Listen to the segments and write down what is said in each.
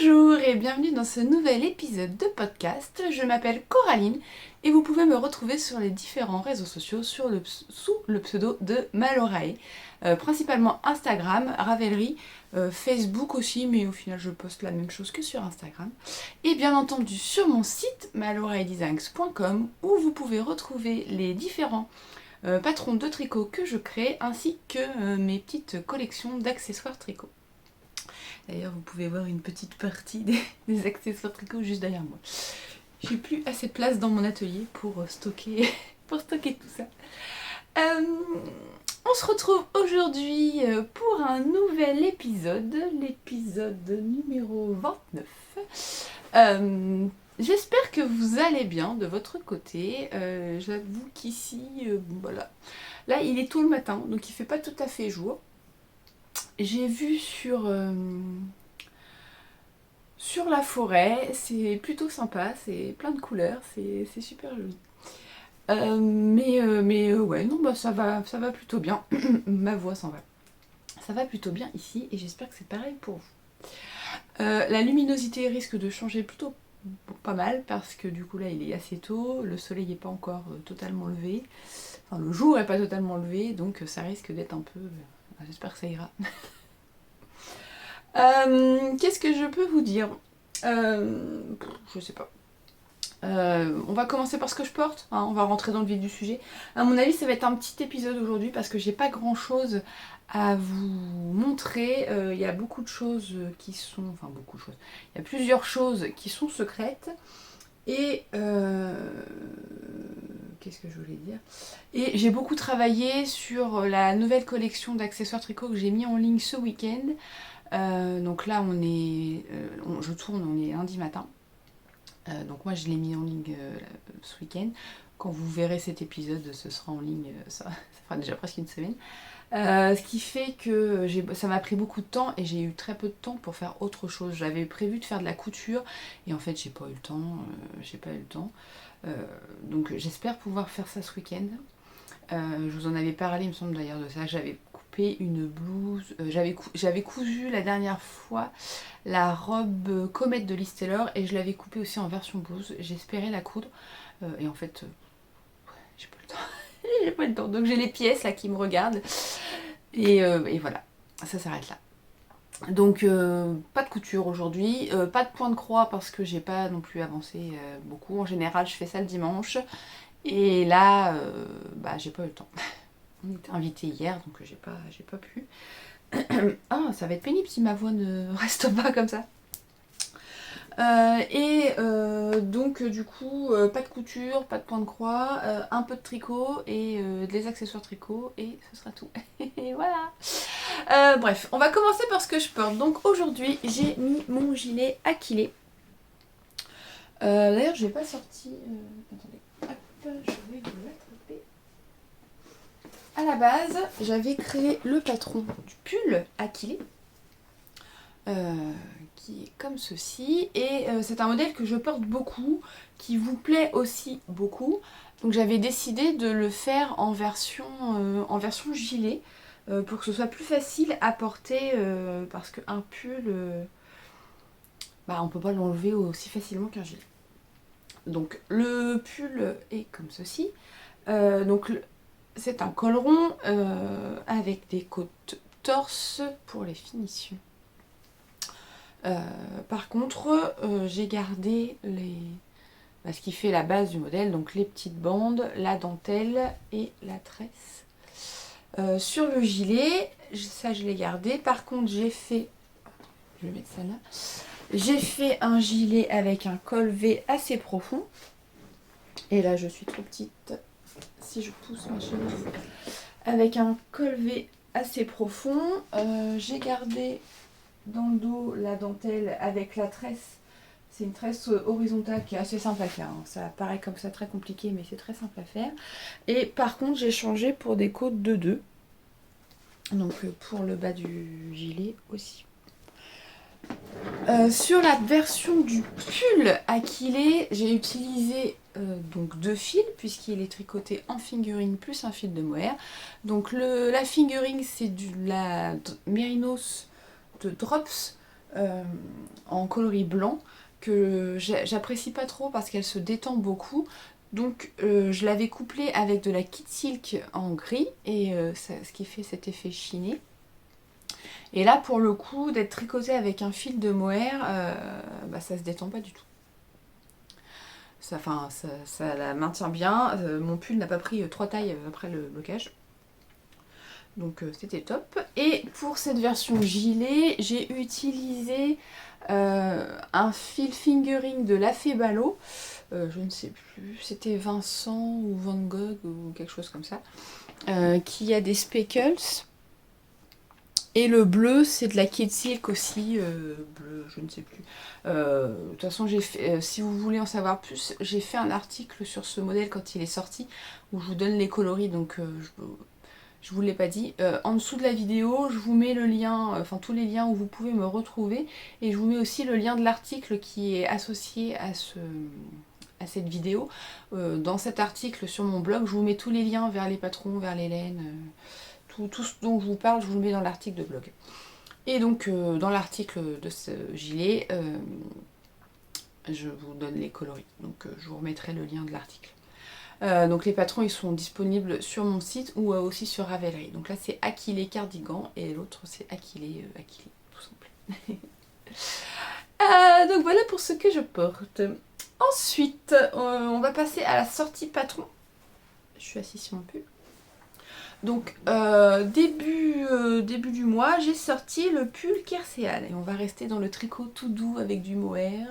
Bonjour et bienvenue dans ce nouvel épisode de podcast. Je m'appelle Coraline et vous pouvez me retrouver sur les différents réseaux sociaux sous le pseudo de Malorae. Principalement Instagram, Ravelry, Facebook aussi, mais au final je poste la même chose que sur Instagram. Et bien entendu sur mon site maloraedesigns.com où vous pouvez retrouver les différents patrons de tricot que je crée ainsi que mes petites collections d'accessoires tricot. D'ailleurs, vous pouvez voir une petite partie des accessoires tricot juste derrière moi. J'ai plus assez de place dans mon atelier pour stocker, tout ça. On se retrouve aujourd'hui pour un nouvel épisode, l'épisode numéro 29. J'espère que vous allez bien de votre côté. J'avoue qu'ici, voilà. Là, il est tôt le matin, donc il fait pas tout à fait jour. J'ai vu sur la forêt, c'est plutôt sympa, c'est plein de couleurs, c'est super joli. Mais ouais, non, bah ça va plutôt bien. Ma voix s'en va. Ça va plutôt bien ici et j'espère que c'est pareil pour vous. La luminosité risque de changer plutôt pas mal parce que du coup là il est assez tôt, le soleil n'est pas encore totalement levé, enfin le jour n'est pas totalement levé, donc ça risque d'être un peu... j'espère que ça ira. Qu'est-ce que je peux vous dire? Je sais pas. On va commencer par ce que je porte, hein, on va rentrer dans le vif du sujet. À mon avis, ça va être un petit épisode aujourd'hui parce que j'ai pas grand chose à vous montrer. Il y a beaucoup de choses qui sont. Enfin, beaucoup de choses. Il y a plusieurs choses qui sont secrètes. Et. Qu'est-ce que je voulais dire? Et j'ai beaucoup travaillé sur la nouvelle collection d'accessoires tricot que j'ai mis en ligne ce week-end. Donc là, je tourne, on est lundi matin. Donc moi je l'ai mis en ligne ce week-end. Quand vous verrez cet épisode, ce sera en ligne, ça fera déjà presque une semaine. Ce qui fait que ça m'a pris beaucoup de temps et j'ai eu très peu de temps pour faire autre chose. J'avais prévu de faire de la couture et en fait j'ai pas eu le temps. Donc j'espère pouvoir faire ça ce week-end. Je vous en avais parlé, il me semble d'ailleurs de ça. J'avais coupé une blouse. J'avais cousu la dernière fois la robe comète de Liz Taylor et je l'avais coupée aussi en version blouse. J'espérais la coudre et en fait, j'ai pas le temps. J'ai pas le temps. Donc j'ai les pièces là qui me regardent et voilà, ça s'arrête là. Donc pas de couture aujourd'hui, pas de point de croix parce que j'ai pas non plus avancé beaucoup. En général, je fais ça le dimanche. Et là, j'ai pas eu le temps. On était invités hier, donc j'ai pas pu. Ah, ça va être pénible si ma voix ne reste pas comme ça. Donc du coup, pas de couture, pas de point de croix, un peu de tricot et des accessoires tricot et ce sera tout. Et voilà. Bref, on va commencer par ce que je porte. Donc aujourd'hui, j'ai mis mon gilet Aquilée. D'ailleurs, je n'ai pas sorti... attendez. Je vais vous l'attraper. À la base, j'avais créé le patron du pull Aquilée, qui est comme ceci. Et c'est un modèle que je porte beaucoup, qui vous plaît aussi beaucoup. Donc j'avais décidé de le faire en version gilet, pour que ce soit plus facile à porter, parce qu'un pull, on peut pas l'enlever aussi facilement qu'un gilet. Donc le pull est comme ceci. C'est un col rond avec des côtes torse pour les finitions. Par contre, j'ai gardé ce qui fait la base du modèle, donc les petites bandes, la dentelle et la tresse. Sur le gilet, ça je l'ai gardé. Par contre, je vais mettre ça là. J'ai fait un gilet avec un col V assez profond. Et là, je suis trop petite. Si je pousse ma chemise. Avec un col V assez profond. J'ai gardé dans le dos la dentelle avec la tresse. C'est une tresse horizontale qui est assez simple à faire. Hein. Ça paraît comme ça très compliqué, mais c'est très simple à faire. Et par contre, j'ai changé pour des côtes de 2. Donc pour le bas du gilet aussi. Sur la version du pull Aquilée, j'ai utilisé donc 2 fils puisqu'il est tricoté en fingering plus un fil de mohair. Donc la fingering c'est la Mérinos de Drops en coloris blanc que j'apprécie pas trop parce qu'elle se détend beaucoup. Donc je l'avais couplée avec de la Kid Silk en gris et ce qui fait cet effet chiné. Et là pour le coup d'être tricotée avec un fil de mohair, bah, ça se détend pas du tout. Ça la maintient bien. Mon pull n'a pas pris 3 tailles après le blocage. Donc c'était top. Et pour cette version gilet, j'ai utilisé un fil fingering de La Fée Ballot. Je ne sais plus, c'était Vincent ou Van Gogh ou quelque chose comme ça. Qui a des speckles. Et le bleu, c'est de la Kid Silk aussi, bleu, je ne sais plus. De toute façon, si vous voulez en savoir plus, j'ai fait un article sur ce modèle quand il est sorti, où je vous donne les coloris, donc je vous l'ai pas dit. En dessous de la vidéo, je vous mets le lien, enfin tous les liens où vous pouvez me retrouver, et je vous mets aussi le lien de l'article qui est associé à cette vidéo. Dans cet article sur mon blog, je vous mets tous les liens vers les patrons, vers les laines. Tout ce dont je vous parle, je vous le mets dans l'article de blog. Et donc, dans l'article de ce gilet, je vous donne les coloris. Donc, je vous remettrai le lien de l'article. Donc, les patrons, ils sont disponibles sur mon site ou aussi sur Ravelry. Donc là, c'est Aquilé Cardigan et l'autre, c'est Aquilé, tout simple. Donc, voilà pour ce que je porte. Ensuite, on va passer à la sortie patron. Je suis assise sur mon pull. Donc début du mois, j'ai sorti le pull Kerséal et on va rester dans le tricot tout doux avec du mohair.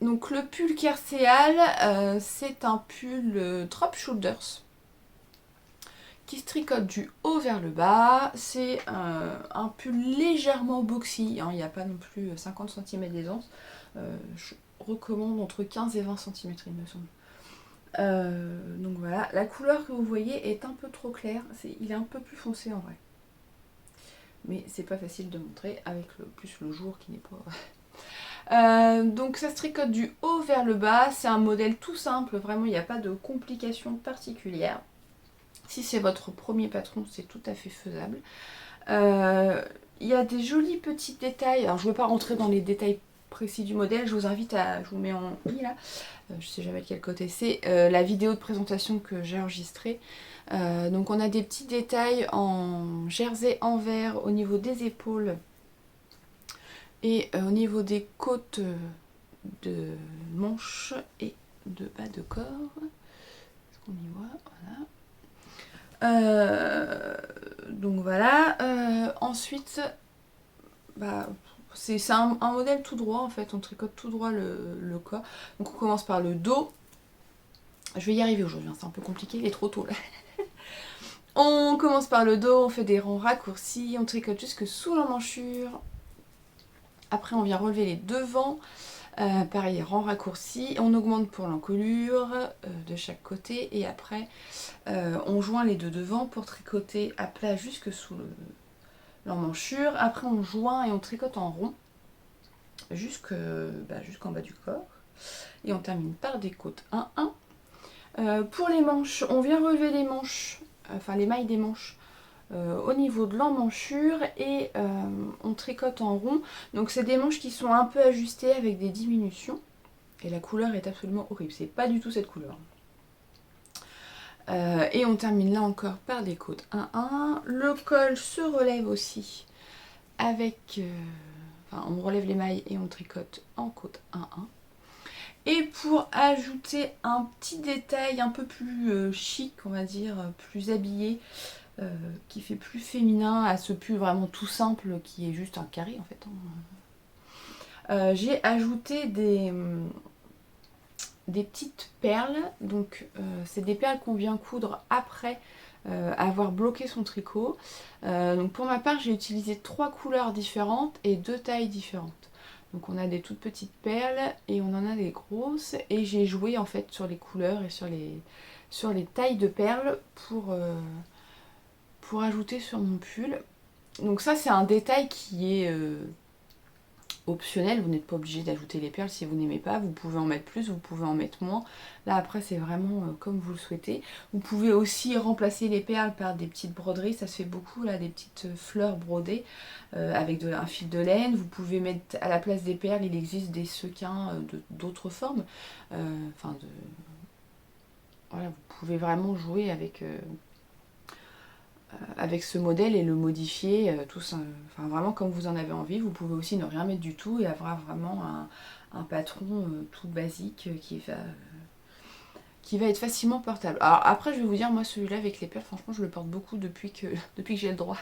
Donc le pull Kerséal, c'est un pull drop shoulders qui se tricote du haut vers le bas. C'est un pull légèrement boxy, hein, il n'y a pas non plus 50 cm d'aisance. Je recommande entre 15 et 20 cm il me semble. Donc voilà, la couleur que vous voyez est un peu trop claire, il est un peu plus foncé en vrai. Mais c'est pas facile de montrer avec plus le jour qui n'est pas... donc ça se tricote du haut vers le bas, c'est un modèle tout simple, vraiment il n'y a pas de complications particulières. Si c'est votre premier patron, c'est tout à fait faisable. Il y a des jolis petits détails, alors je ne vais pas rentrer dans les détails précis du modèle, je vous invite à... Je vous mets en i là, je sais jamais de quel côté c'est, la vidéo de présentation que j'ai enregistrée. Donc on a des petits détails en jersey en vert au niveau des épaules et au niveau des côtes de manches et de bas de corps. Est-ce qu'on y voit? Voilà. Donc voilà. Ensuite, bah, c'est un modèle tout droit en fait, on tricote tout droit le corps. Donc on commence par le dos. Je vais y arriver aujourd'hui, hein, c'est un peu compliqué, il est trop tôt là. On commence par le dos, on fait des rangs raccourcis, on tricote jusque sous l'emmanchure. Après on vient relever les devants, pareil, rang raccourci. On augmente pour l'encolure de chaque côté et après on joint les deux devants pour tricoter à plat jusque sous l'emmanchure. Après on joint et on tricote en rond jusqu'en bas du corps. Et on termine par des côtes 1-1. Pour les manches, on vient relever les manches, enfin les mailles des manches au niveau de l'emmanchure et on tricote en rond. Donc c'est des manches qui sont un peu ajustées avec des diminutions. Et la couleur est absolument horrible, c'est pas du tout cette couleur. Et on termine là encore par des côtes 1-1. Le col se relève aussi avec... on relève les mailles et on tricote en côte 1-1. Et pour ajouter un petit détail un peu plus chic, on va dire, plus habillé, qui fait plus féminin à ce pull vraiment tout simple qui est juste un carré en fait. J'ai ajouté des petites perles, donc c'est des perles qu'on vient coudre après avoir bloqué son tricot. Donc pour ma part j'ai utilisé 3 couleurs différentes et 2 tailles différentes. Donc on a des toutes petites perles et on en a des grosses et j'ai joué en fait sur les couleurs et sur les tailles de perles pour ajouter sur mon pull. Donc ça c'est un détail qui est optionnel, vous n'êtes pas obligé d'ajouter les perles si vous n'aimez pas, vous pouvez en mettre plus, vous pouvez en mettre moins. Là après c'est vraiment comme vous le souhaitez. Vous pouvez aussi remplacer les perles par des petites broderies, ça se fait beaucoup là, des petites fleurs brodées avec un fil de laine. Vous pouvez mettre à la place des perles, il existe des sequins d'autres formes. Voilà, vous pouvez vraiment jouer avec ce modèle et le modifier vraiment comme vous en avez envie. Vous pouvez aussi ne rien mettre du tout et avoir vraiment un patron tout basique qui va être facilement portable. Alors après je vais vous dire, moi celui-là avec les perles, franchement je le porte beaucoup depuis que j'ai le droit.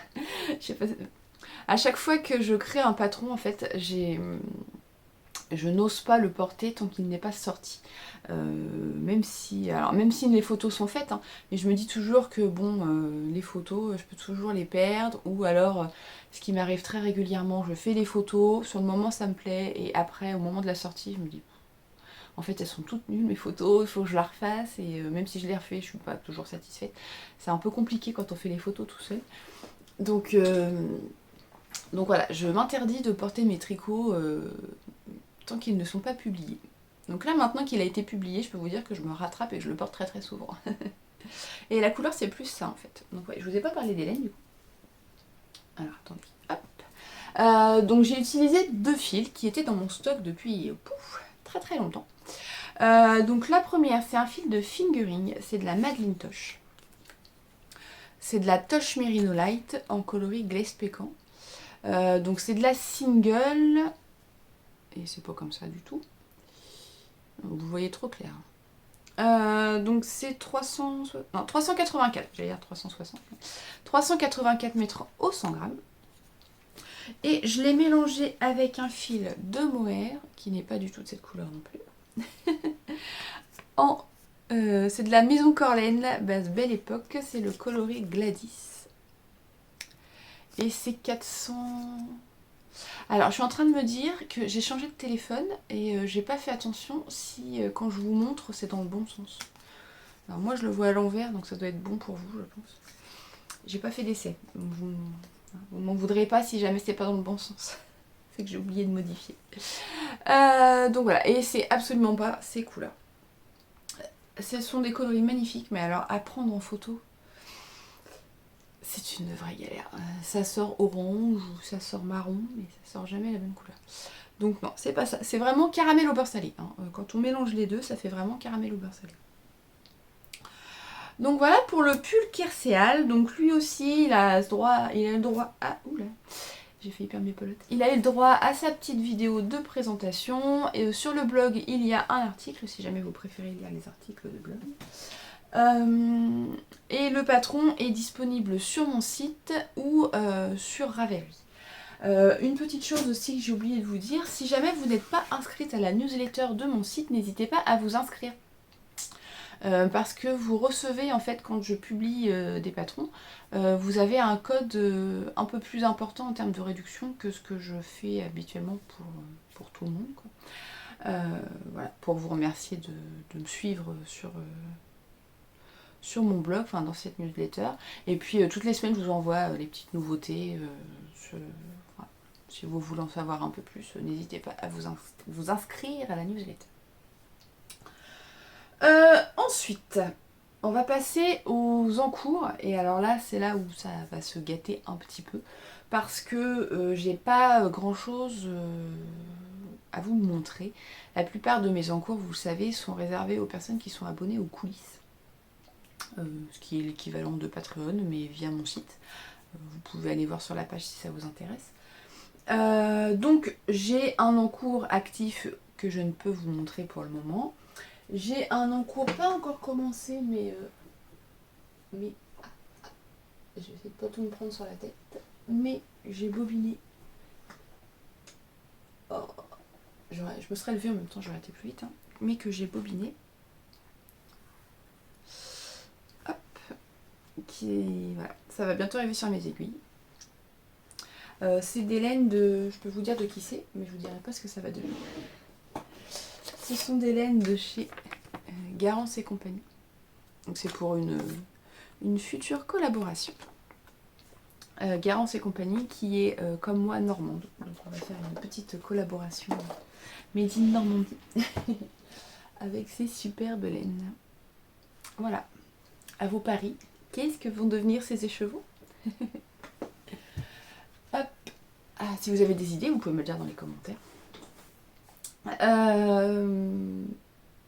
Je sais pas, à chaque fois que je crée un patron en fait, je n'ose pas le porter tant qu'il n'est pas sorti. Même si les photos sont faites, hein, mais je me dis toujours que bon, les photos, je peux toujours les perdre, ou alors, ce qui m'arrive très régulièrement, je fais les photos, sur le moment ça me plaît, et après, au moment de la sortie, je me dis, en fait elles sont toutes nulles mes photos, il faut que je la refasse, et même si je les refais, je suis pas toujours satisfaite. C'est un peu compliqué quand on fait les photos tout seul. Donc voilà, je m'interdis de porter mes tricots tant qu'ils ne sont pas publiés. Donc là maintenant qu'il a été publié, je peux vous dire que je me rattrape et que je le porte très très souvent. Et la couleur c'est plus ça en fait. Donc ouais, je vous ai pas parlé des laines du coup. Alors attendez, hop. Donc j'ai utilisé 2 fils qui étaient dans mon stock depuis très très longtemps. Donc la première c'est un fil de fingering, c'est de la Madeline Tosh. C'est de la Tosh Merino Light en coloris glace pécan. Donc c'est de la single, et c'est pas comme ça du tout. Vous voyez trop clair. Donc c'est 384, j'allais dire 360. 384 mètres au 100 grammes. Et je l'ai mélangé avec un fil de mohair, qui n'est pas du tout de cette couleur non plus. C'est de la Maison Corlaine, base Belle Époque, c'est le coloris Gladys. Et c'est 400... Alors, je suis en train de me dire que j'ai changé de téléphone et j'ai pas fait attention si quand je vous montre, c'est dans le bon sens. Alors moi, je le vois à l'envers, donc ça doit être bon pour vous, je pense. J'ai pas fait d'essai. Vous m'en voudrez pas si jamais c'est pas dans le bon sens. C'est que j'ai oublié de modifier. Donc voilà, et c'est absolument pas ces couleurs. Ce sont des coloris magnifiques, mais alors à prendre en photo, c'est une vraie galère. Ça sort orange ou ça sort marron, mais ça sort jamais la même couleur. Donc non, c'est pas ça. C'est vraiment caramel au beurre salé. Hein. Quand on mélange les deux, ça fait vraiment caramel au beurre salé. Donc voilà pour le pull Kerséal. Donc lui aussi, il a le droit à... Oula, j'ai fait hyper mes pelotes. Il a eu le droit à sa petite vidéo de présentation. Et sur le blog, il y a un article, si jamais vous préférez lire les articles de blog. Et le patron est disponible sur mon site ou sur Ravelry. Une petite chose aussi que j'ai oublié de vous dire, si jamais vous n'êtes pas inscrite à la newsletter de mon site, n'hésitez pas à vous inscrire. Parce que vous recevez en fait quand je publie des patrons, vous avez un code un peu plus important en termes de réduction que ce que je fais habituellement pour tout le monde, quoi. Voilà, pour vous remercier de me suivre sur mon blog, enfin dans cette newsletter. Et puis toutes les semaines je vous envoie les petites nouveautés. Si vous voulez en savoir un peu plus, n'hésitez pas à vous inscrire à la newsletter. Ensuite, on va passer aux encours. Et alors là, c'est là où ça va se gâter un petit peu. Parce que j'ai pas grand chose à vous montrer. La plupart de mes encours, vous le savez, sont réservés aux personnes qui sont abonnées aux coulisses. Ce qui est l'équivalent de Patreon, mais via mon site. Vous pouvez aller voir sur la page si ça vous intéresse. Donc j'ai un encours actif que je ne peux vous montrer pour le moment. J'ai un encours pas encore commencé, mais je vais essayer de pas tout me prendre sur la tête. Mais j'ai bobiné. Oh, je me serais levée en même temps, j'aurais été plus vite, hein, mais que j'ai bobiné. Hop. Voilà, ça va bientôt arriver sur mes aiguilles. C'est des laines de... Je peux vous dire de qui c'est, mais je vous dirai pas ce que ça va devenir. Ce sont des laines de chez Garance et compagnie. Donc c'est pour une future collaboration. Garance et compagnie, qui est comme moi normande. Donc on va faire une petite collaboration made in Normandie avec ces superbes laines. Voilà, à vos paris. Qu'est-ce que vont devenir ces écheveaux? Hop. Ah, si vous avez des idées, vous pouvez me le dire dans les commentaires.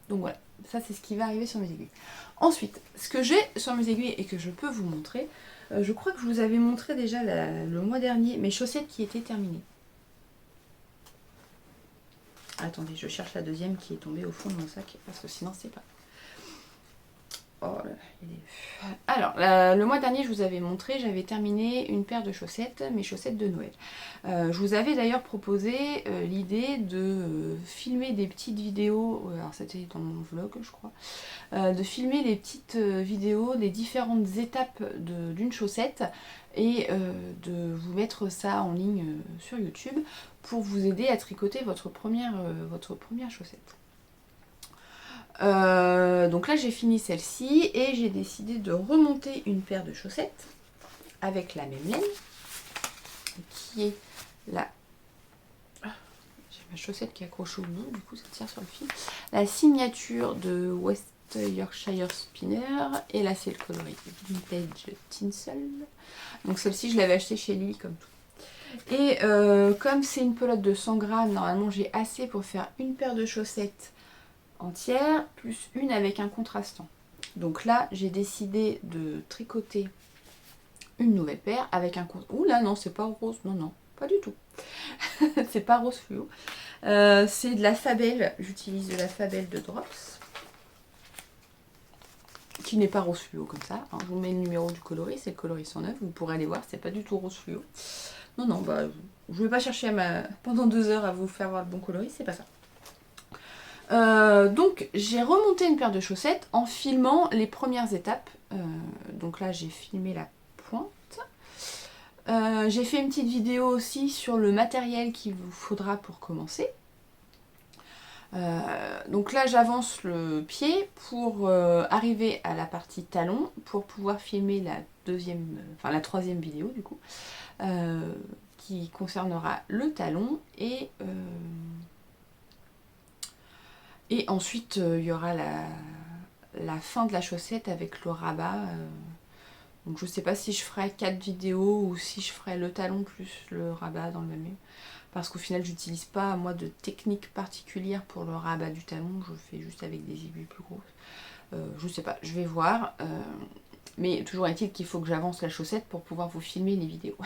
Donc voilà, ça c'est ce qui va arriver sur mes aiguilles. Ensuite, ce que j'ai sur mes aiguilles et que je peux vous montrer, je crois que je vous avais montré déjà le mois dernier mes chaussettes qui étaient terminées. Attendez, je cherche la deuxième qui est tombée au fond de mon sac, parce que sinon c'est pas... Oh là, alors, le mois dernier, je vous avais montré, j'avais terminé une paire de chaussettes, mes chaussettes de Noël. Je vous avais d'ailleurs proposé l'idée de filmer des petites vidéos, alors c'était dans mon vlog je crois, de filmer les petites vidéos des différentes étapes d'une chaussette et de vous mettre ça en ligne sur YouTube pour vous aider à tricoter votre première chaussette. Donc là j'ai fini celle-ci et j'ai décidé de remonter une paire de chaussettes avec la même laine qui est la... J'ai ma chaussette qui est accrochée au bout, du coup ça tire sur le fil. La signature de West Yorkshire Spinner, et là c'est le coloris Vintage Tinsel. Donc celle-ci je l'avais achetée chez Lily comme tout. Et comme c'est une pelote de 100 grammes, normalement j'ai assez pour faire une paire de chaussettes entière plus une avec un contrastant. Donc là j'ai décidé de tricoter une nouvelle paire avec un contrastant. Ouh là non, c'est pas rose, non pas du tout. C'est pas rose fluo, c'est de la Fabelle. J'utilise de la Fabelle de Drops qui n'est pas rose fluo comme ça, hein. Je vous mets le numéro du coloris, c'est le coloris 109, vous pourrez aller voir, c'est pas du tout rose fluo. Non, bah je vais pas chercher pendant 2 heures à vous faire voir le bon coloris, c'est pas ça. Donc j'ai remonté une paire de chaussettes en filmant les premières étapes. Donc là j'ai filmé la pointe. J'ai fait une petite vidéo aussi sur le matériel qu'il vous faudra pour commencer. Donc là j'avance le pied pour arriver à la partie talon pour pouvoir filmer la troisième vidéo du coup qui concernera le talon et ensuite, il y aura la fin de la chaussette avec le rabat. Donc je ne sais pas si je ferai 4 vidéos ou si je ferai le talon plus le rabat dans le même. Parce qu'au final, j'utilise pas moi de technique particulière pour le rabat du talon. Je fais juste avec des aiguilles plus grosses. Je sais pas, je vais voir. Mais toujours est-il qu'il faut que j'avance la chaussette pour pouvoir vous filmer les vidéos.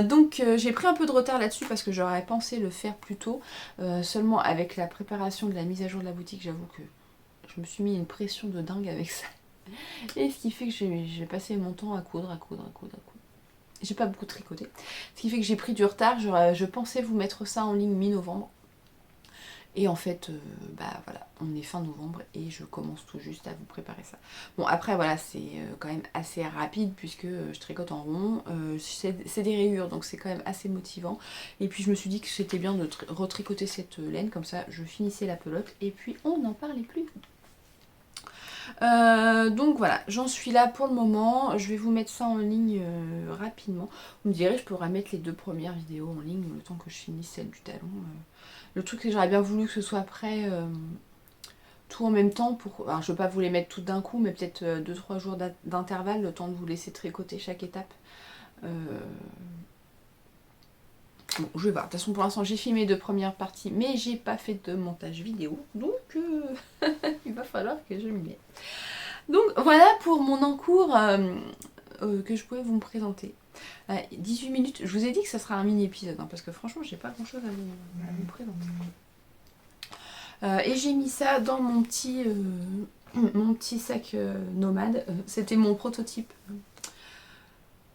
Donc j'ai pris un peu de retard là-dessus parce que j'aurais pensé le faire plus tôt. Seulement avec la préparation de la mise à jour de la boutique, j'avoue que je me suis mis une pression de dingue avec ça. Et ce qui fait que j'ai passé mon temps à coudre. J'ai pas beaucoup tricoté. Ce qui fait que j'ai pris du retard. Je pensais vous mettre ça en ligne mi-novembre. Et en fait, bah voilà, on est fin novembre et je commence tout juste à vous préparer ça. Bon après voilà, c'est quand même assez rapide puisque je tricote en rond, c'est des rayures donc c'est quand même assez motivant. Et puis je me suis dit que c'était bien de retricoter cette laine, comme ça je finissais la pelote et puis on n'en parlait plus. Donc voilà, j'en suis là pour le moment, je vais vous mettre ça en ligne rapidement. Vous me direz, je pourrais mettre les 2 premières vidéos en ligne le temps que je finisse celle du talon. Le truc c'est que j'aurais bien voulu que ce soit prêt tout en même temps. Alors je ne vais pas vous les mettre toutes d'un coup, mais peut-être 2-3 jours d'intervalle, le temps de vous laisser tricoter chaque étape. Bon, je vais voir. De toute façon, pour l'instant, j'ai filmé 2 premières parties, mais j'ai pas fait de montage vidéo. Donc, il va falloir que je m'y mette. Donc, voilà pour mon encours que je pouvais vous présenter. 18 minutes. Je vous ai dit que ça sera un mini-épisode, hein, parce que franchement, j'ai pas grand-chose à vous présenter. Et j'ai mis ça dans mon petit sac nomade. C'était mon prototype.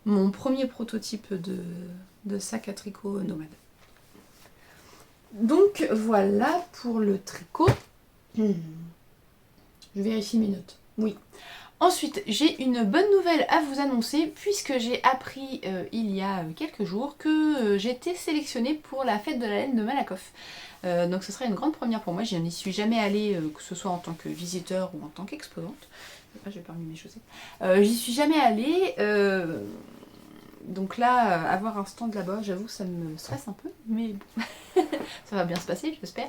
Mon premier prototype de sac à tricot nomade. Donc voilà pour le tricot. Je vérifie mes notes. Oui. Ensuite, j'ai une bonne nouvelle à vous annoncer puisque j'ai appris il y a quelques jours que j'étais sélectionnée pour la fête de la laine de Malakoff. Donc ce sera une grande première pour moi. Je n'y suis jamais allée, que ce soit en tant que visiteur ou en tant qu'exposante. J'ai pas remis mes chaussettes. J'y suis jamais allée. Donc là, avoir un stand là-bas, j'avoue, ça me stresse un peu, mais bon, ça va bien se passer, j'espère.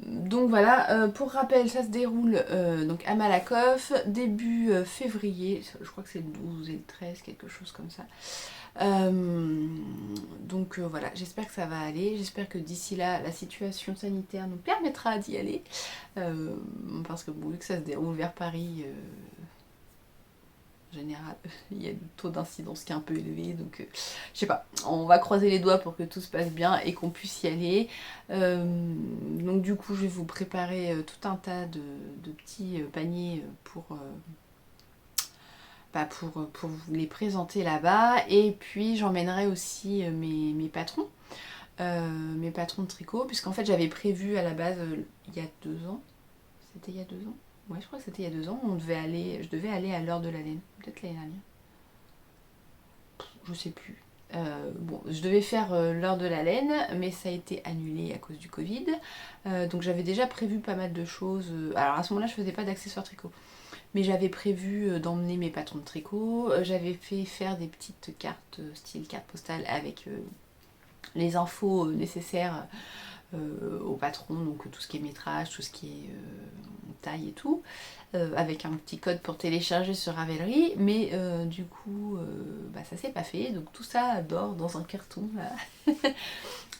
Donc voilà, pour rappel, ça se déroule donc à Malakoff, début février, je crois que c'est le 12 et le 13, quelque chose comme ça. Donc voilà, j'espère que ça va aller, j'espère que d'ici là, la situation sanitaire nous permettra d'y aller. Parce que bon, vu que ça se déroule vers Paris, en général, il y a le taux d'incidence qui est un peu élevé, donc je sais pas, on va croiser les doigts pour que tout se passe bien et qu'on puisse y aller. Donc du coup, je vais vous préparer tout un tas de petits paniers pour vous les présenter là-bas. Et puis j'emmènerai aussi mes patrons. Mes patrons de tricot, puisqu'en fait j'avais prévu à la base il y a 2 ans. C'était il y a 2 ans? Ouais, je crois que c'était il y a 2 ans. Je devais aller à l'heure de la laine. Peut-être l'année dernière. Je sais plus. Bon, je devais faire l'heure de la laine, mais ça a été annulé à cause du Covid. Donc j'avais déjà prévu pas mal de choses. Alors à ce moment-là, je faisais pas d'accessoires tricot. Mais j'avais prévu d'emmener mes patrons de tricot. J'avais fait faire des petites cartes, style carte postale, avec les infos nécessaires au patron, donc tout ce qui est métrage, tout ce qui est taille et tout, avec un petit code pour télécharger sur Ravelry, mais du coup ça s'est pas fait, donc tout ça dort dans un carton là.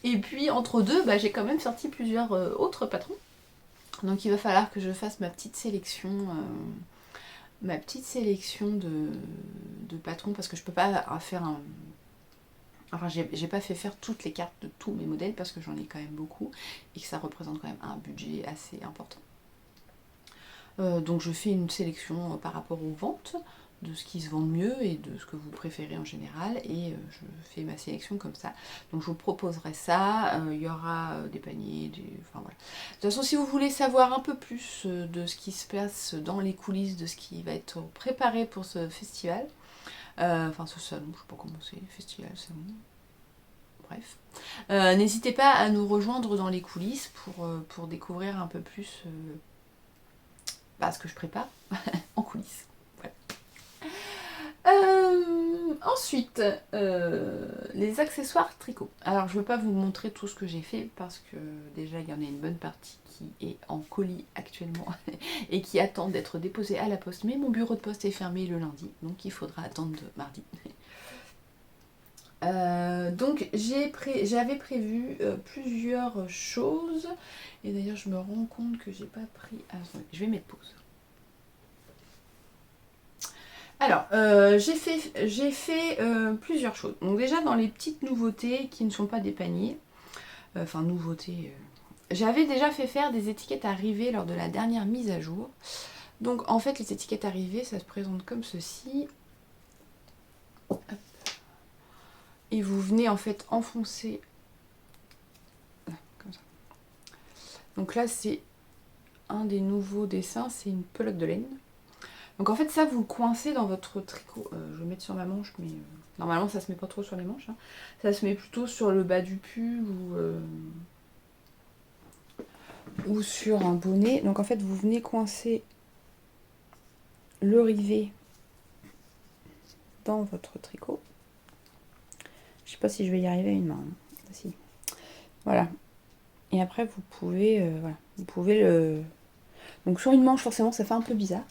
Et puis entre deux, j'ai quand même sorti plusieurs autres patrons, donc il va falloir que je fasse ma petite sélection de patrons, parce que je peux pas faire un... Enfin, j'ai pas fait faire toutes les cartes de tous mes modèles parce que j'en ai quand même beaucoup et que ça représente quand même un budget assez important. Donc je fais une sélection par rapport aux ventes de ce qui se vend le mieux et de ce que vous préférez en général, et je fais ma sélection comme ça. Donc je vous proposerai ça, il y aura des paniers, enfin voilà. De toute façon, si vous voulez savoir un peu plus de ce qui se passe dans les coulisses, de ce qui va être préparé pour ce festival, enfin ce salon, je sais pas comment c'est, festival, salon, bref. N'hésitez pas à nous rejoindre dans les coulisses pour découvrir un peu plus ce que je prépare en coulisses. Voilà. Ensuite, les accessoires tricot. Alors je ne veux pas vous montrer tout ce que j'ai fait parce que déjà il y en a une bonne partie qui est en colis actuellement et qui attend d'être déposée à la poste, mais mon bureau de poste est fermé le lundi, donc il faudra attendre mardi. Donc j'avais prévu plusieurs choses, et d'ailleurs je me rends compte que j'ai pas pris... Ah, je vais mettre pause. Alors j'ai fait plusieurs choses. Donc déjà dans les petites nouveautés qui ne sont pas des paniers, enfin nouveautés, j'avais déjà fait faire des étiquettes arrivées lors de la dernière mise à jour. Donc en fait les étiquettes arrivées, ça se présente comme ceci. Hop. Et vous venez en fait enfoncer comme ça. Donc là c'est un des nouveaux dessins, c'est une pelote de laine. Donc en fait ça vous le coincez dans votre tricot. Je vais mettre sur ma manche, mais normalement ça se met pas trop sur les manches. Hein. Ça se met plutôt sur le bas du pull ou sur un bonnet. Donc en fait vous venez coincer le rivet dans votre tricot. Je sais pas si je vais y arriver à une main. Hein. Si. Voilà. Et après vous pouvez le... Donc sur une manche forcément ça fait un peu bizarre.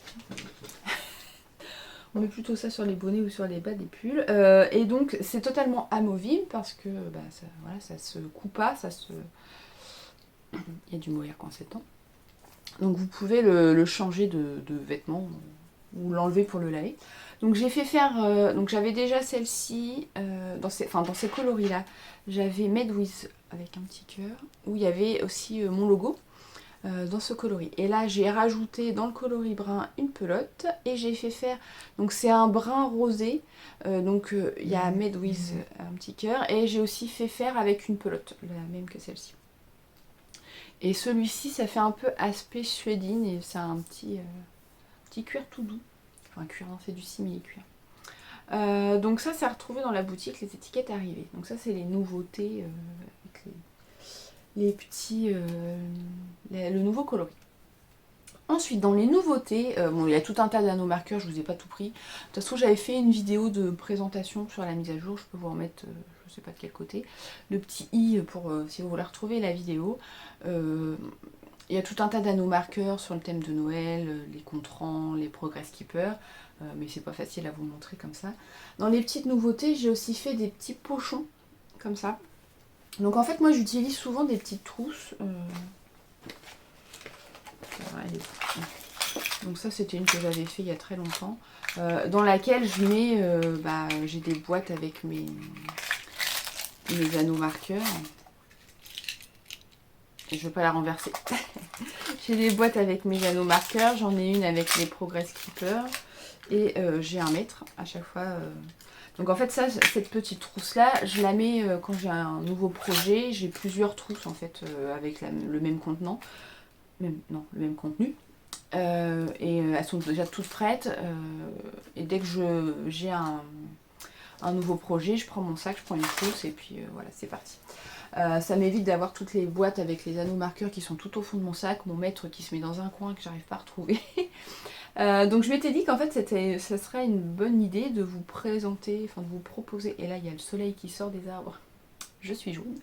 On met plutôt ça sur les bonnets ou sur les bas des pulls. Et donc c'est totalement amovible parce que ça se coupe pas, ça se... Il y a du mohair coincé dedans. Donc vous pouvez le changer de vêtements ou l'enlever pour le laver. Donc j'ai fait faire... donc j'avais déjà celle-ci, dans ces coloris-là, j'avais Made with avec un petit cœur, où il y avait aussi mon logo. Dans ce coloris. Et là j'ai rajouté dans le coloris brun une pelote et j'ai fait faire, donc c'est un brun rosé, donc il y a Made with un petit cœur, et j'ai aussi fait faire avec une pelote, la même que celle-ci. Et celui-ci ça fait un peu aspect suédine et c'est un petit cuir tout doux, enfin cuir, non c'est du simili-cuir. Donc ça c'est retrouvé dans la boutique, les étiquettes arrivées. Donc ça c'est les nouveautés avec les petits... le nouveau coloris. Ensuite, dans les nouveautés, bon, il y a tout un tas d'anneaux marqueurs, je vous ai pas tout pris. De toute façon, j'avais fait une vidéo de présentation sur la mise à jour, je peux vous remettre, je sais pas de quel côté, le petit i pour si vous voulez retrouver la vidéo. Il y a tout un tas d'anneaux marqueurs sur le thème de Noël, les contrans, les progress keepers, mais c'est pas facile à vous montrer comme ça. Dans les petites nouveautés, j'ai aussi fait des petits pochons, comme ça. Donc en fait, moi j'utilise souvent des petites trousses. Donc ça c'était une que j'avais fait il y a très longtemps, dans laquelle je mets, j'ai des boîtes avec mes anneaux marqueurs. Je ne vais pas la renverser. J'ai des boîtes avec mes anneaux marqueurs, j'en ai une avec les progress keepers et j'ai un mètre à chaque fois. Donc en fait ça, cette petite trousse là, je la mets quand j'ai un nouveau projet. J'ai plusieurs trousses en fait avec le même contenant, le même contenu. Et elles sont déjà toutes prêtes. Et dès que j'ai un nouveau projet, je prends mon sac, je prends une trousse et puis voilà, c'est parti. Ça m'évite d'avoir toutes les boîtes avec les anneaux marqueurs qui sont tout au fond de mon sac, mon mètre qui se met dans un coin que j'arrive pas à retrouver. Donc je m'étais dit qu'en fait ça serait une bonne idée de vous présenter, enfin de vous proposer, et là il y a le soleil qui sort des arbres, je suis jaune.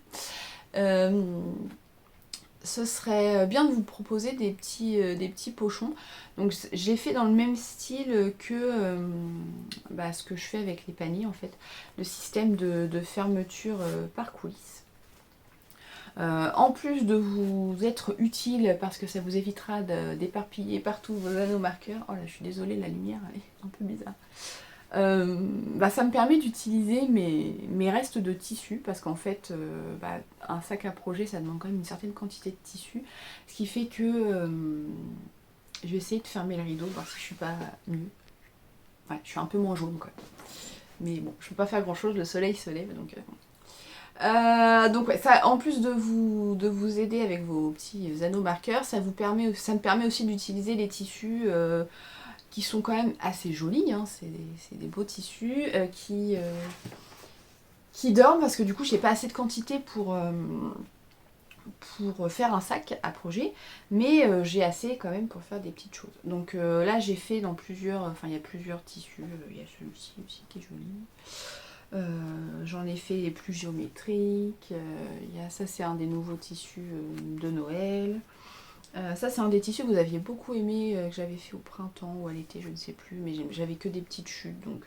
Ce serait bien de vous proposer des petits pochons. Donc j'ai fait dans le même style que ce que je fais avec les paniers en fait, le système de fermeture par coulisses. En plus de vous être utile parce que ça vous évitera d'éparpiller partout vos anneaux marqueurs. Oh là, je suis désolée, la lumière elle est un peu bizarre. Ça me permet d'utiliser mes restes de tissu parce qu'en fait, un sac à projet ça demande quand même une certaine quantité de tissu. Ce qui fait que je vais essayer de fermer le rideau, voir si je suis pas mieux. Ouais, je suis un peu moins jaune quoi. Mais bon, je peux pas faire grand chose, le soleil se lève donc. Donc ouais, ça, en plus de vous aider avec vos petits anneaux marqueurs, ça me permet aussi d'utiliser les tissus qui sont quand même assez jolis, hein. C'est des beaux tissus qui dorment parce que du coup j'ai pas assez de quantité pour faire un sac à projet, mais j'ai assez quand même pour faire des petites choses. Donc là j'ai fait dans plusieurs, il y a plusieurs tissus, il y a celui-ci aussi qui est joli. J'en ai fait les plus géométriques, ça c'est un des nouveaux tissus de Noël. Ça c'est un des tissus que vous aviez beaucoup aimé, que j'avais fait au printemps ou à l'été, je ne sais plus, mais j'avais que des petites chutes, donc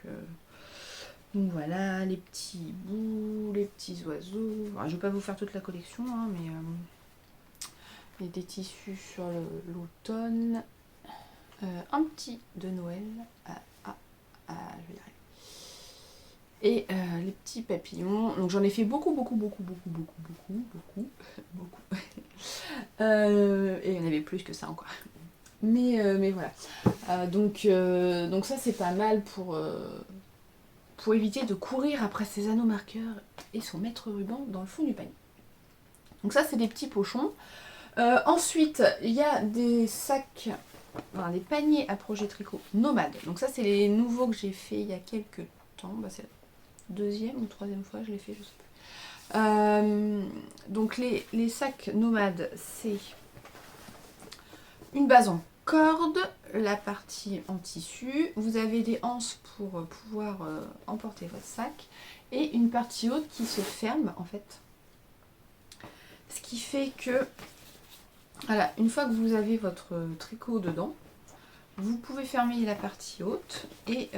voilà, les petits bouts, les petits oiseaux. Enfin, je ne vais pas vous faire toute la collection, hein, mais il y a des tissus sur l'automne. Un petit de Noël. Je vais y arriver. Et les petits papillons. Donc j'en ai fait beaucoup. Et il y en avait plus que ça encore. Mais voilà. Donc ça c'est pas mal pour éviter de courir après ses anneaux marqueurs et son maître ruban dans le fond du panier. Donc ça c'est des petits pochons. Ensuite il y a des sacs, des paniers à projet tricot nomades. Donc ça c'est les nouveaux que j'ai fait il y a quelques temps. C'est la deuxième ou troisième fois je l'ai fait, je sais plus. Donc les sacs nomades, c'est une base en corde, la partie en tissu, vous avez des anses pour pouvoir emporter votre sac et une partie haute qui se ferme en fait. Ce qui fait que, voilà, une fois que vous avez votre tricot dedans, vous pouvez fermer la partie haute et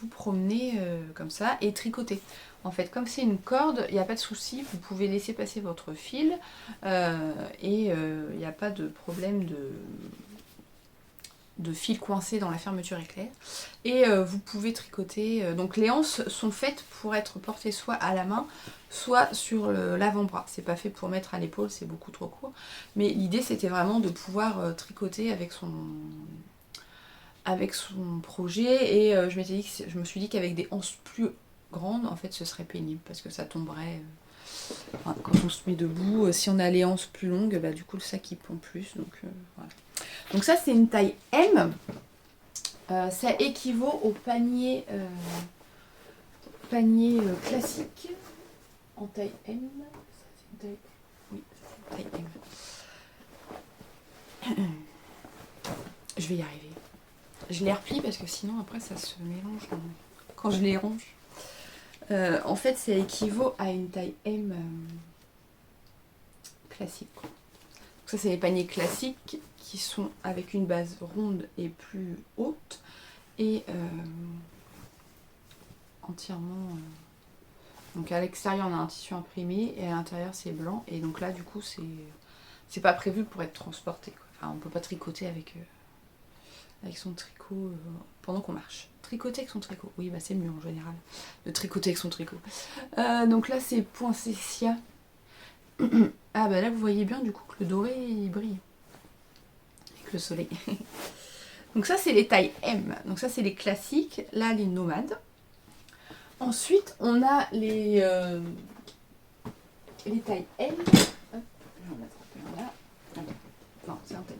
vous promener comme ça et tricoter. En fait, comme c'est une corde, il n'y a pas de souci, vous pouvez laisser passer votre fil et il n'y a pas de problème de fil coincé dans la fermeture éclair. Et vous pouvez tricoter. Donc les anses sont faites pour être portées soit à la main, soit sur l'avant-bras. C'est pas fait pour mettre à l'épaule, c'est beaucoup trop court. Mais l'idée c'était vraiment de pouvoir tricoter avec son projet et je me suis dit qu'avec des anses plus grandes en fait ce serait pénible parce que ça tomberait quand on se met debout. Si on a les anses plus longues, du coup le sac il pend plus, donc voilà. Donc ça c'est une taille M, ça équivaut au panier classique en taille M. C'est une taille... Oui, c'est une taille M. Je vais y arriver. Je les replie parce que sinon après ça se mélange quand je les range. En fait, ça équivaut à une taille M classique. Donc ça, c'est les paniers classiques qui sont avec une base ronde et plus haute et entièrement. Donc à l'extérieur, on a un tissu imprimé et à l'intérieur, c'est blanc. Et donc là, du coup, c'est pas prévu pour être transporté, quoi. Enfin, on peut pas tricoter avec son tricot pendant qu'on marche. Tricoter avec son tricot, oui, bah c'est mieux en général de tricoter avec son tricot. Donc là, c'est poinsettia. Ah bah là, vous voyez bien du coup que le doré il brille avec le soleil. Donc ça, c'est les tailles M. Donc ça, c'est les classiques. Là, les nomades. Ensuite, on a les tailles L. Hop, je vais en mettre un peu là. Non, c'est un tel.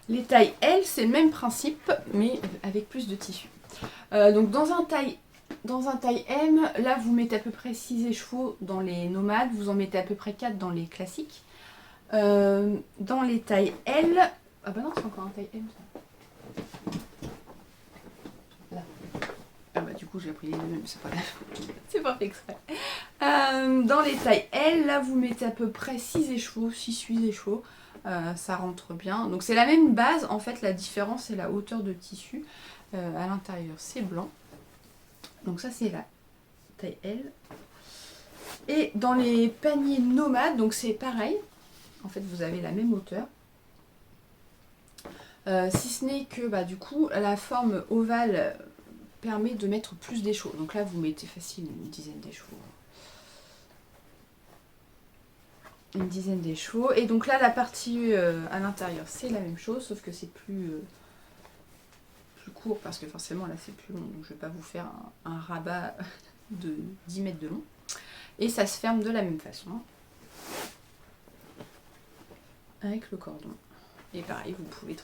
Les tailles L, c'est le même principe, mais avec plus de tissu. Donc dans un taille M, là vous mettez à peu près 6 écheveaux dans les nomades, vous en mettez à peu près 4 dans les classiques. Dans les tailles L, ah bah non, c'est encore un taille M ça. Là. Ah bah du coup j'ai pris les deux mêmes, c'est pas grave. C'est pas fait exprès. Dans les tailles L, là vous mettez à peu près 6 écheveaux, 6-8 écheveaux. Ça rentre bien. Donc c'est la même base, en fait la différence c'est la hauteur de tissu. À l'intérieur c'est blanc. Donc ça c'est la taille L. Et dans les paniers nomades, donc c'est pareil. En fait vous avez la même hauteur. Si ce n'est que bah, du coup la forme ovale permet de mettre plus d'écheveaux. Donc là vous mettez facile une dizaine d'écheveaux. Une dizaine d'écheveaux. Et donc là, la partie à l'intérieur, c'est la même chose, sauf que c'est plus court, parce que forcément, là, c'est plus long. Donc, je ne vais pas vous faire un rabat de 10 mètres de long. Et ça se ferme de la même façon. Avec le cordon. Et pareil, vous pouvez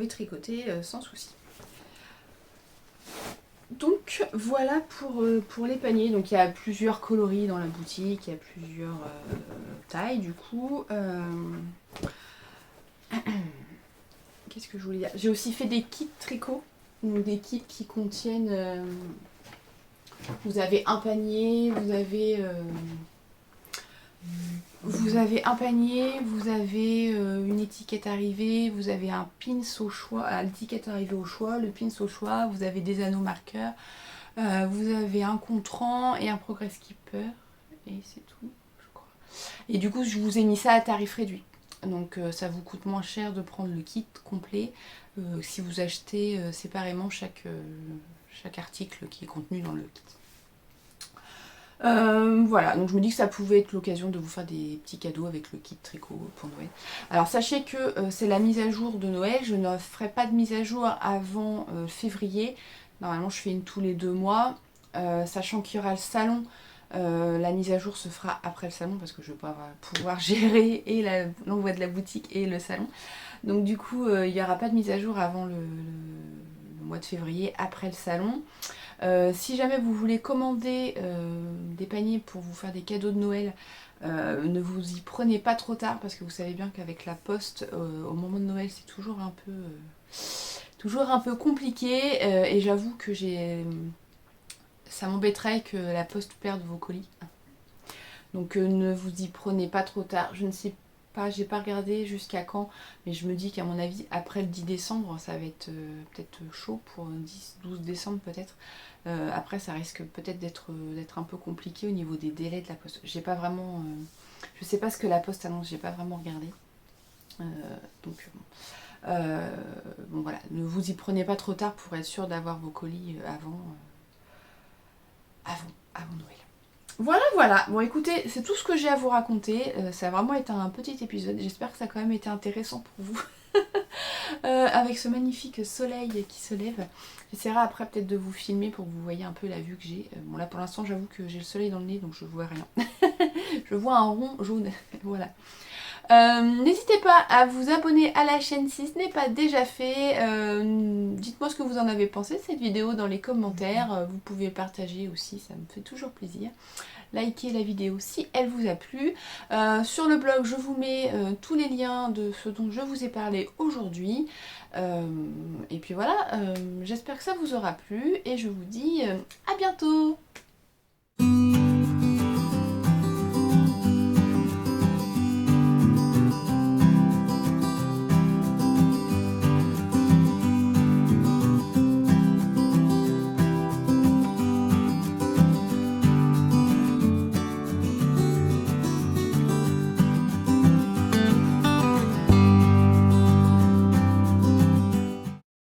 tricoter. Sans souci. Donc voilà pour les paniers. Donc il y a plusieurs coloris dans la boutique, il y a plusieurs tailles du coup. Qu'est-ce que je voulais dire? J'ai aussi fait des kits tricot, donc des kits qui contiennent. Vous avez un panier, vous avez un panier, vous avez une étiquette arrivée, vous avez un pins au choix, l'étiquette arrivée au choix, le pins au choix, vous avez des anneaux marqueurs, vous avez un contrant et un progress keeper, et c'est tout, je crois. Et du coup, je vous ai mis ça à tarif réduit. Donc ça vous coûte moins cher de prendre le kit complet si vous achetez séparément chaque article qui est contenu dans le kit. Voilà, donc je me dis que ça pouvait être l'occasion de vous faire des petits cadeaux avec le kit tricot pour Noël. Alors sachez que c'est la mise à jour de Noël, je ne ferai pas de mise à jour avant février. Normalement je fais une tous les 2 mois, sachant qu'il y aura le salon. La mise à jour se fera après le salon parce que je ne vais pas pouvoir gérer et l'envoi de la boutique et le salon. Donc du coup il n'y aura pas de mise à jour avant le mois de février après le salon. Si jamais vous voulez commander des paniers pour vous faire des cadeaux de Noël, ne vous y prenez pas trop tard parce que vous savez bien qu'avec la poste au moment de Noël c'est toujours un peu compliqué et j'avoue que ça m'embêterait que la poste perde vos colis. Donc ne vous y prenez pas trop tard. Je ne sais pas, j'ai pas regardé jusqu'à quand, mais je me dis qu'à mon avis après le 10 décembre ça va être peut-être chaud pour 10-12 décembre peut-être. Après ça risque peut-être d'être un peu compliqué au niveau des délais de la poste. J'ai pas vraiment, je sais pas ce que la poste annonce, j'ai pas vraiment regardé. Donc bon voilà, ne vous y prenez pas trop tard pour être sûr d'avoir vos colis avant Noël. Voilà. Bon écoutez, c'est tout ce que j'ai à vous raconter. Ça a vraiment été un petit épisode. J'espère que ça a quand même été intéressant pour vous. Avec ce magnifique soleil qui se lève. J'essaierai après peut-être de vous filmer pour que vous voyez un peu la vue que j'ai. Bon là pour l'instant j'avoue que j'ai le soleil dans le nez donc je vois rien. Je vois un rond jaune. Voilà. N'hésitez pas à vous abonner à la chaîne si ce n'est pas déjà fait. Dites-moi ce que vous en avez pensé de cette vidéo dans les commentaires. Vous pouvez partager aussi, ça me fait toujours plaisir. likez la vidéo si elle vous a plu. Sur le blog, je vous mets tous les liens de ce dont je vous ai parlé aujourd'hui. Et puis voilà, j'espère que ça vous aura plu et je vous dis à bientôt!